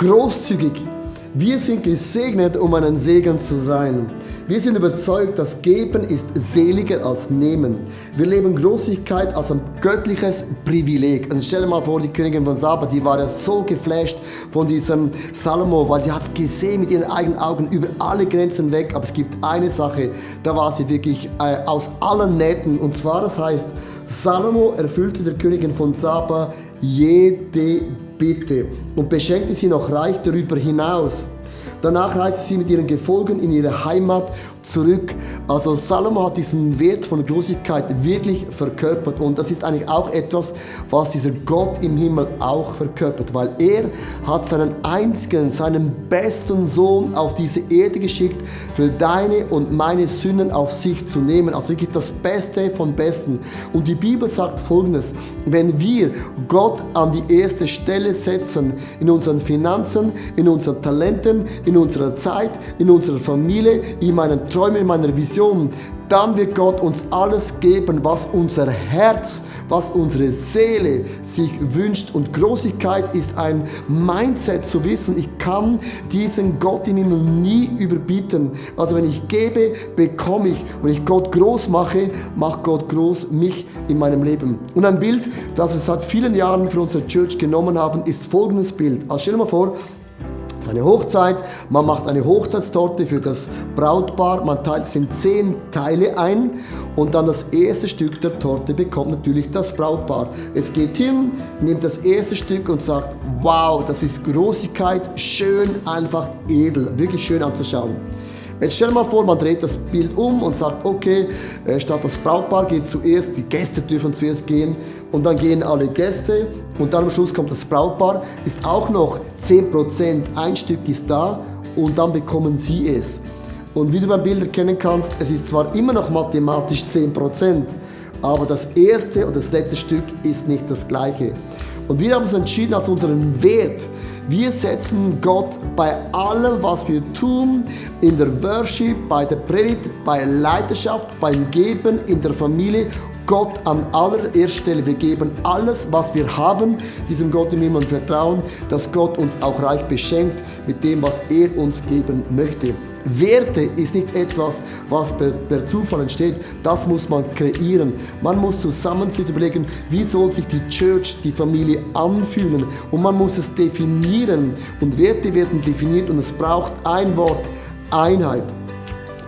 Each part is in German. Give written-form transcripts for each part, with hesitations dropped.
großzügig. Wir sind gesegnet, um ein Segen zu sein. Wir sind überzeugt, dass Geben ist seliger als Nehmen. Wir leben Großzügigkeit als ein göttliches Privileg. Und stell dir mal vor, die Königin von Saba, die war ja so geflasht von diesem Salomo, weil sie hat es gesehen mit ihren eigenen Augen über alle Grenzen weg. Aber es gibt eine Sache, da war sie wirklich aus allen Nähten. Und zwar, das heißt, Salomo erfüllte der Königin von Saba jede Bitte und beschenkte sie noch reich darüber hinaus. Danach reiste sie mit ihren Gefolgen in ihre Heimat zurück. Also Salomo hat diesen Wert von Großzügigkeit wirklich verkörpert. Und das ist eigentlich auch etwas, was dieser Gott im Himmel auch verkörpert. Weil er hat seinen einzigen, seinen besten Sohn auf diese Erde geschickt, für deine und meine Sünden auf sich zu nehmen. Also wirklich das Beste vom Besten. Und die Bibel sagt Folgendes: Wenn wir Gott an die erste Stelle setzen, in unseren Finanzen, in unseren Talenten, in unserer Zeit, in unserer Familie, in meinen Träumen, in meiner Vision, dann wird Gott uns alles geben, was unser Herz, was unsere Seele sich wünscht. Und Großzügigkeit ist ein Mindset, zu wissen, ich kann diesen Gott im Himmel nie überbieten. Also wenn ich gebe, bekomme ich. Wenn ich Gott groß mache, macht Gott groß mich in meinem Leben. Und ein Bild, das wir seit vielen Jahren für unsere Church genommen haben, ist folgendes Bild. Also stell dir mal vor, es ist eine Hochzeit, man macht eine Hochzeitstorte für das Brautpaar, man teilt es in 10 Teile ein und dann das erste Stück der Torte bekommt natürlich das Brautpaar. Es geht hin, nimmt das erste Stück und sagt, wow, das ist Großzügigkeit, schön, einfach edel, wirklich schön anzuschauen. Jetzt stell dir mal vor, man dreht das Bild um und sagt, okay, statt das Brautpaar geht zuerst, die Gäste dürfen zuerst gehen und dann gehen alle Gäste und dann am Schluss kommt das Brautpaar, ist auch noch 10%, ein Stück ist da und dann bekommen sie es. Und wie du beim Bild erkennen kannst, es ist zwar immer noch mathematisch 10%, aber das erste und das letzte Stück ist nicht das gleiche. Und wir haben uns entschieden als unseren Wert, wir setzen Gott bei allem, was wir tun, in der Worship, bei der Predigt, bei Leidenschaft, beim Geben, in der Familie, Gott an allererster Stelle. Wir geben alles, was wir haben, diesem Gott im Himmel und vertrauen, dass Gott uns auch reich beschenkt mit dem, was er uns geben möchte. Werte ist nicht etwas, was per Zufall entsteht, das muss man kreieren. Man muss zusammen sich überlegen, wie soll sich die Church, die Familie anfühlen und man muss es definieren und Werte werden definiert und es braucht ein Wort, Einheit.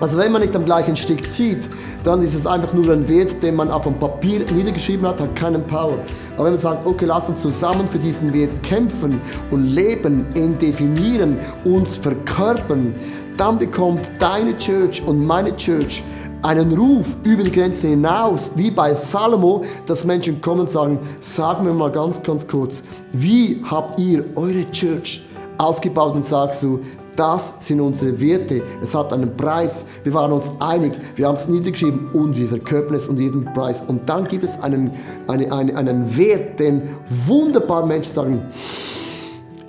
Also wenn man nicht am gleichen Stick zieht, dann ist es einfach nur ein Wert, den man auf dem Papier niedergeschrieben hat, hat keinen Power. Aber wenn man sagt, okay, lass uns zusammen für diesen Wert kämpfen und leben, ihn definieren, uns verkörpern, dann bekommt deine Church und meine Church einen Ruf über die Grenzen hinaus, wie bei Salomo, dass Menschen kommen und sagen, sag mir mal ganz kurz, wie habt ihr eure Church aufgebaut? Und sagst du, das sind unsere Werte, es hat einen Preis, wir waren uns einig, wir haben es niedergeschrieben und wir verkörpern es um jeden Preis. Und dann gibt es einen Wert, den wunderbare Menschen sagen,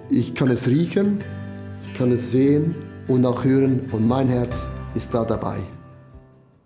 ich kann es riechen, ich kann es sehen und auch hören und mein Herz ist da dabei.